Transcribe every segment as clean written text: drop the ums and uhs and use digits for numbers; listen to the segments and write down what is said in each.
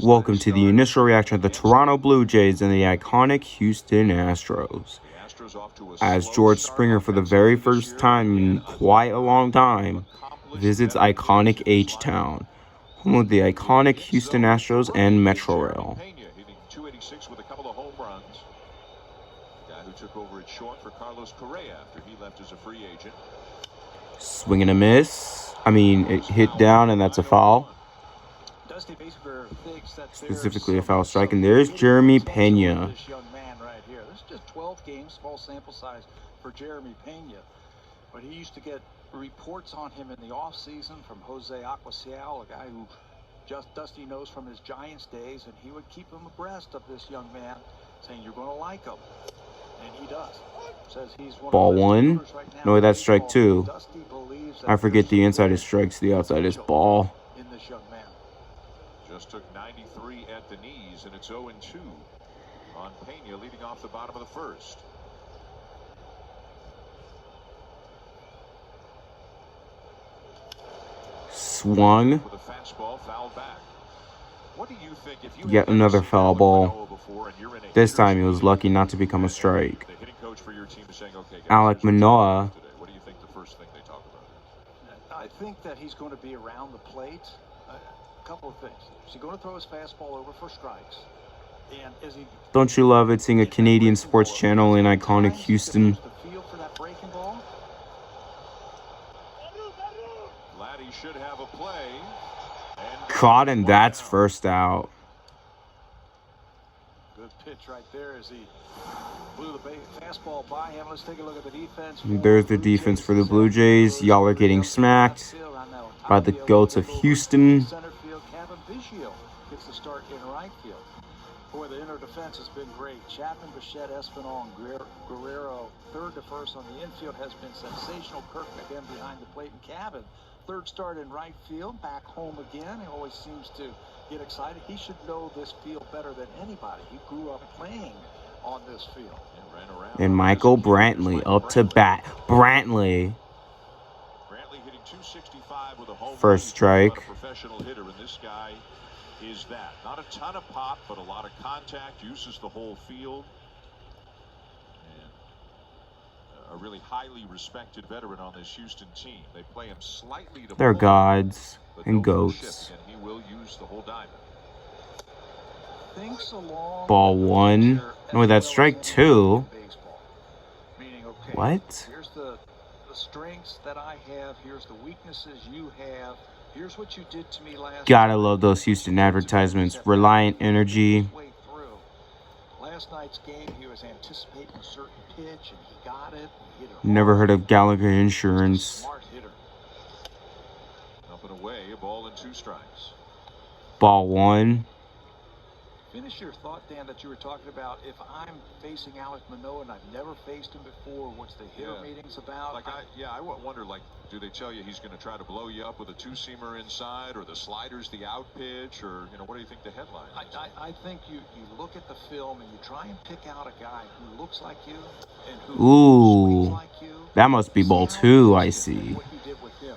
Welcome to the initial reaction of the Toronto Blue Jays and the iconic Houston Astros. As George Springer, for the very first time in quite a long time, visits iconic H-Town, home of the iconic Houston Astros and Metro Rail. Swing and a miss. I mean, it hit down, and that's a foul. Specifically a foul strike. And there's Jeremy Pena. This young man right here. This is just 12 games, small sample size for Jeremy Pena. But he used to get reports on him in the offseason from Jose Aguasial, a guy who just Dusty knows from his Giants days, and he would keep him abreast of this young man, saying, "You're going to like him." And he does. Says he's one Ball of the one. right now. No, that's strike two. Dusty believes that I forget the inside is strikes, the outside is ball. in this young man. Just took 93 at the knees, and it's 0-2 on Pena, leading off the bottom of the first. Swung. With a fastball fouled back. What do you think if you Yet another foul ball. This time he was lucky not to become a strike. the hitting coach for your team is saying, okay, guys, Alek Manoah. what do you think the first thing they talk about? I think that he's going to be around the plate. A couple of things. Is he going to throw his fastball over for strikes? And is he... Don't you love it seeing a Canadian sports channel in iconic Houston? The field for that breaking ball? Laddie should have a play. Caught, and that's first out. Good pitch right there as he blew the fastball by him. Let's take a look at the defense. There's the defense for the Blue Jays. Y'all are getting smacked by the goats of Houston. Center field, Kevin Biggio gets the start in right field. Boy, the inner defense has been great. Chapman, Bichette, Espinal, and Guerrero, third to first on the infield, has been sensational. Kirk again behind the plate, and Cabin, third start in right field, back home again. He always seems to get excited. He should know this field better than anybody. He grew up playing on this field. And Michael Brantley up to bat. Brantley. Hitting 265 with a home First strike. Professional hitter, and this guy is that. Not a ton of pop, but a lot of contact, uses the whole field. And a really highly respected veteran on this Houston team. They play him slightly to They're pull, gods but and no goats. shift, and he will use the whole diamond. Ball one. No, that's strike two. Meaning, okay, What? Here's the strengths that I have. Here's the weaknesses you have. Here's what you did to me last. Gotta love those Houston advertisements. Reliant Energy. Last night's game, he was anticipating a certain pitch, and he got it. He hit it Never heard hard. of Gallagher Insurance. Smart hitter. Up and away, a ball and 2 strikes. Ball one. Finish your thought, Dan, that you were talking about. If I'm facing Alek Manoah and I've never faced him before, what's the hitter meetings about? Like I wonder, like, do they tell you he's going to try to blow you up with a 2-seamer inside, or the slider's the out pitch, or what do you think the headline is? I think you look at the film and you try and pick out a guy who looks like you and who swings Ooh, like you. that must be ball two, I see. What you did with him.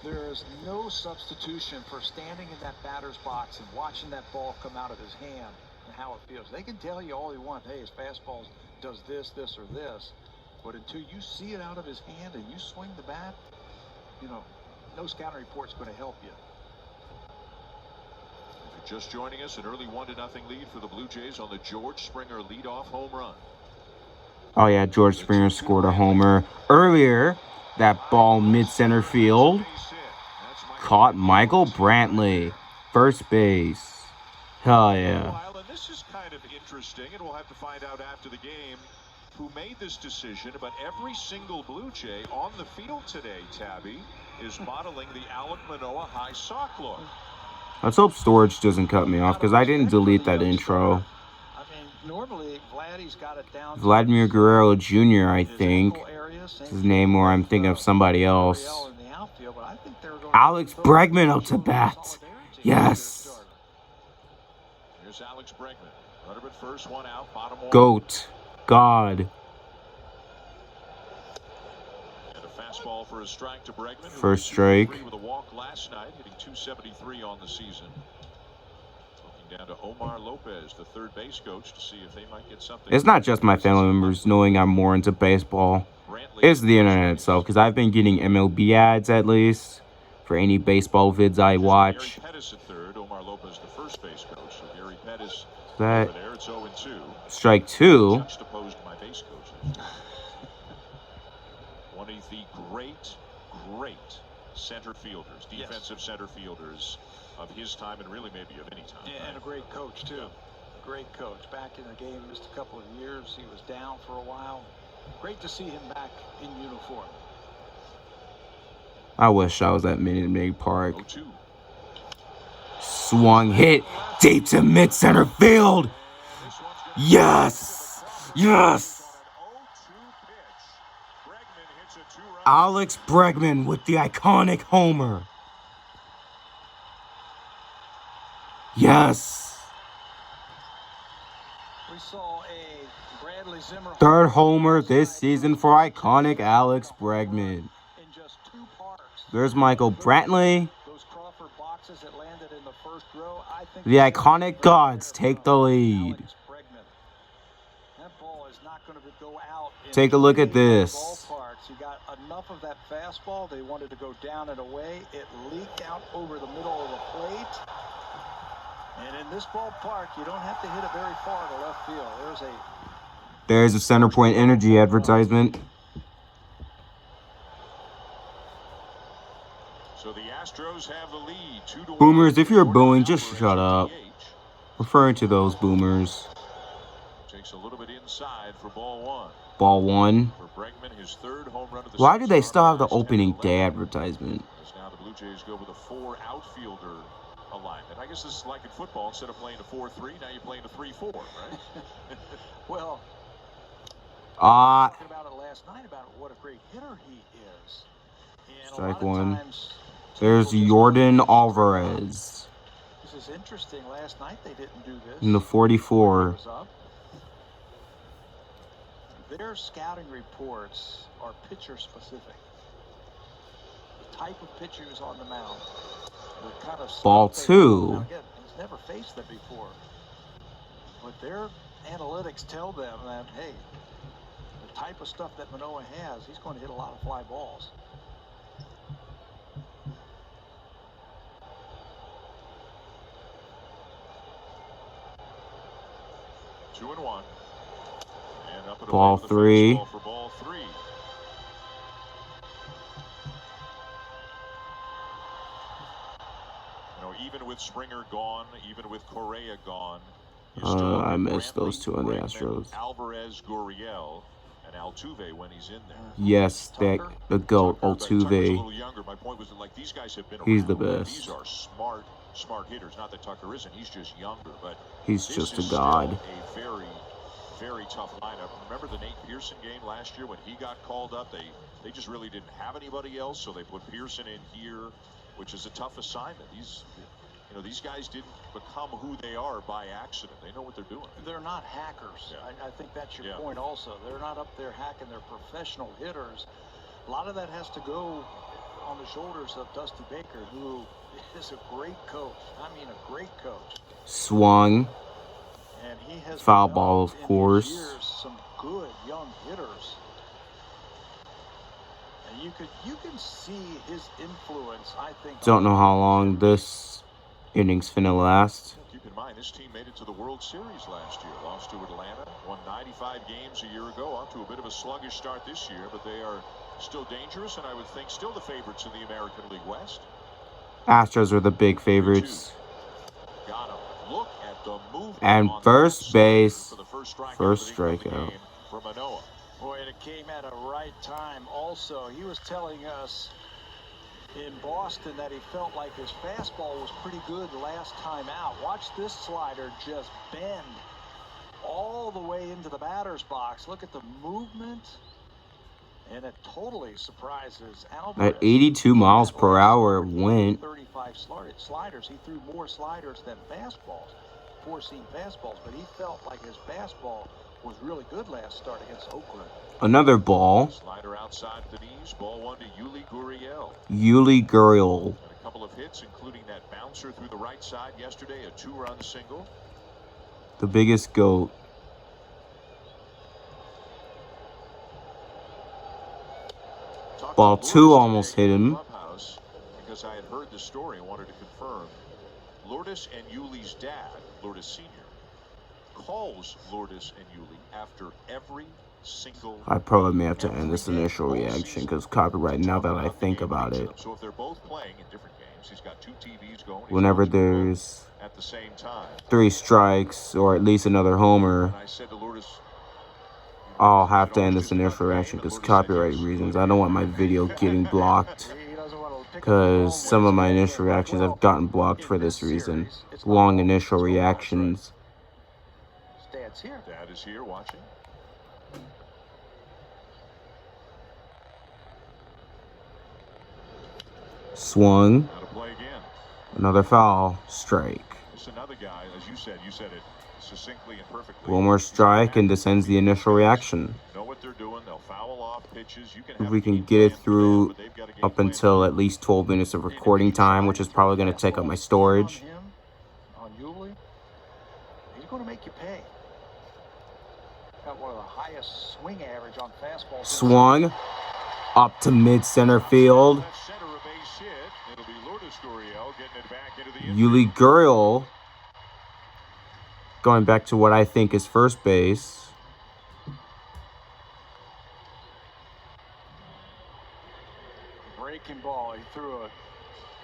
There is no substitution for standing in that batter's box and watching that ball come out of his hand and how it feels. They can tell you all they want, hey, his fastball does this, this, or this. But until you see it out of his hand and you swing the bat, no scouting report's going to help you. If you're just joining us, an early 1-0 lead for the Blue Jays on the George Springer leadoff home run. Oh yeah, George Springer scored a homer earlier. That ball mid-center field. Caught Michael Brantley. First base. Hell yeah. And this is kind of interesting, and we'll have to find out after the game who made this decision, but every single Blue Jay on the field today, Tabby, is modeling the Alek Manoah high sock look. Let's hope storage doesn't cut me off, because I didn't delete that intro. I mean, normally Vladdy's got it down. Vladimir Guerrero Jr., I think. Is his name, or I'm thinking of somebody else. Alex Bregman up to bat. Yes. Here's Alex Bregman. Runner at first, 1 out, bottom 1. Goat. God. And a fastball for a strike to Bregman. First strike. With a walk last night, hitting 273 on the season. Looking down to Omar Lopez, the third base coach, to see if they might get something. It's not just my family members knowing I'm more into baseball. It's the internet itself, because I've been getting MLB ads at least for any baseball vids I watch. Gary Pettis at third, Omar Lopez, the first base coach. So Gary Pettis That over there. It's 0-2. strike two. Juxtaposed my base coaches. One of the great center fielders, defensive center fielders of his time, and really maybe of any time. Yeah, and a great coach too. Great coach. Back in the game just a couple of years. He was down for a while. Great to see him back in uniform. I wish I was at Minute Maid Park. 0-2. Swung, hit deep to mid center field. Yes! Yes! Alex Bregman with the iconic homer. Yes! We saw a Bradley Zimmer Third homer this season for iconic Alex Bregman. in just 2 parks. There's Michael Brantley. Those Crawford boxes that landed in the first row, I think The iconic gods take the lead. Alex Bregman. That ball is not going to go out. Take a look at this. Ballparks. He got enough of that fastball. They wanted to go down and away. It leaked out over the middle of the plate. And in this ballpark, you don't have to hit it very far to left field. There's a Center Point Energy advertisement. So the Astros have the lead. 2-1. Boomers, if you're booing, just shut up. Referring to those boomers. Takes a little bit inside for ball one. Ball one. For Bregman, his third home run of the Why do they season. still have the opening day advertisement? As now the Blue Jays go with a 4 outfielder alignment. I guess this is like in football. Instead of playing a 4-3, now you're playing a 3-4, right? Well, Ah, talking about it last night about what a great hitter he is. And strike a lot of one. times, There's Jordan Alvarez this is interesting. Last night they didn't do this. in the 44. Was up. Their scouting reports are pitcher specific. The type of pitcher who's on the mound. The kind of stuff Ball they- two. Now again, he's never faced them before. But their analytics tell them that, hey, the type of stuff that Manoah has, he's going to hit a lot of fly balls. Two and one. And up and Ball away with the three. fastball for ball three. You know, even with Springer gone, even with Correa gone, you still I have missed those Brantley, two on the Bregman, Astros. Alvarez, Gurriel, and Altuve when he's in there. Yes, that the GOAT, Tucker's a Altuve. little younger. My point was that, like, these guys have been He's around. the best. These are smart hitters. Not that Tucker isn't. He's just younger, but He's this just a is still god. a very tough lineup. Remember the Nate Pearson game last year when he got called up? They just really didn't have anybody else, so they put Pearson in here, which is a tough assignment. These guys didn't become who they are by accident. They know what they're doing. They're not hackers. Yeah. I think that's your point also. They're not up there hacking. They're professional hitters. A lot of that has to go on the shoulders of Dusty Baker, who is a great coach. I mean, a great coach. Swung. And he has Foul ball, of developed in course. his years some good young hitters. And you can see his influence, I think. Don't know how long this inning's finna last. Keep in mind, this team made it to the World Series last year. Lost to Atlanta, won 95 games a year ago. Off to a bit of a sluggish start this year, but they are still dangerous, and I would think still the favorites in the American League West. Astros are the big favorites. Got him. Look at the movement And on first that base, for the first strikeout first of the strikeout. game for Manoah. Boy, and it came at a right time also. He was telling us in Boston that he felt like his fastball was pretty good last time out. Watch this slider just bend all the way into the batter's box. Look at the movement. And it totally surprises Alvarez. At 82 miles per hour, it went. 35 sliders. He threw more sliders than fastballs, four-seam fastballs, but he felt like his fastball was really good last start against Oakland. Another ball. Slider outside the knees. Ball 1 to Yuli Gurriel. Yuli Gurriel. And a couple of hits, including that bouncer through the right side yesterday, a 2-run single. The biggest GOAT. Ball 2 almost hit him. Because I had heard the story and wanted to confirm. Lourdes and Yuli's dad, Lourdes Sr., calls Lourdes and Yuli after every single. I probably may have to end this initial reaction because copyright, now that I think about it. So if they're both playing in different games, he's got 2 TVs going. Whenever there's at the same time 3 strikes or at least another homer, I said to Lourdes, I'll have to end this initial reaction because copyright reasons. I don't want my video getting blocked because some of my initial reactions have gotten blocked for this reason. Long initial reactions. Dad's here. Dad is here watching. Swung. Now to play again. Another foul. Strike. Just another guy, as you said it succinctly and perfectly. One more strike and this ends the initial reaction. Know what they're doing. They'll foul off pitches. You can If have we a can game get it plan for through them, but they've got a game up plan until at least 12 minutes of recording time, which is probably going to take up my storage. On Yuli, he's going to make you pay. Got one of the highest swing average on fastballs. Swung up to mid-center field. Left center, a base hit. It'll be Lourdes Gurriel getting it back into the Yuli Gurriel going back to what I think is first base. Breaking ball. He threw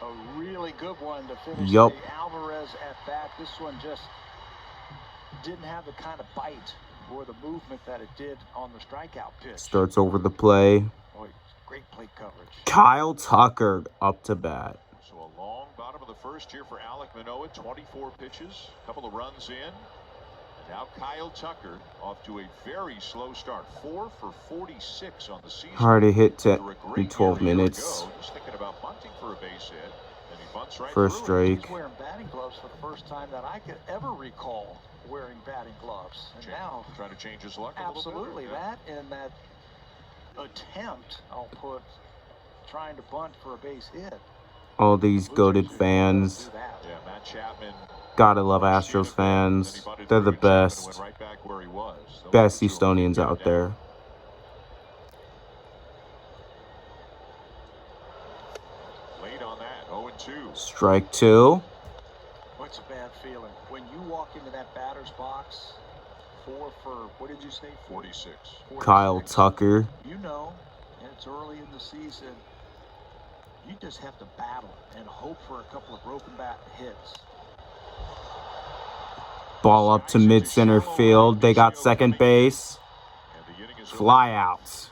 a really good one to finish Yup. the Alvarez at bat. This one just didn't have the kind of bite or the movement that it did on the strikeout pitch. Starts over the play. Boy, great plate coverage. Kyle Tucker up to bat. So a long bottom of the first here for Alek Manoah. 24 pitches, a couple of runs in. And now Kyle Tucker off to a very slow start. 4 for 46 on the season. Hard to hit After a great in 12 year a year minutes. ago. Just thinking about bunting for a base hit. And he bunts right First through it. strike. He's wearing batting gloves for the first time that I could ever recall wearing batting gloves. And now, Trying to change his luck a little bit. absolutely, that and that attempt, I'll put, trying to bunt for a base hit. All these goated fans. Do that. Yeah, Matt Chapman. Gotta love Astros fans. They're the best. Right back where he was. Best Houstonians out there. Late on that, 0-2. Strike 2. What's a bad feeling? When you walk into that batter's box, 4 for, what did you say? 46. Kyle Tucker. You know, and it's early in the season, you just have to battle and hope for a couple of broken bat hits. Ball up to mid-center field. They got second base. And the inning is Fly outs.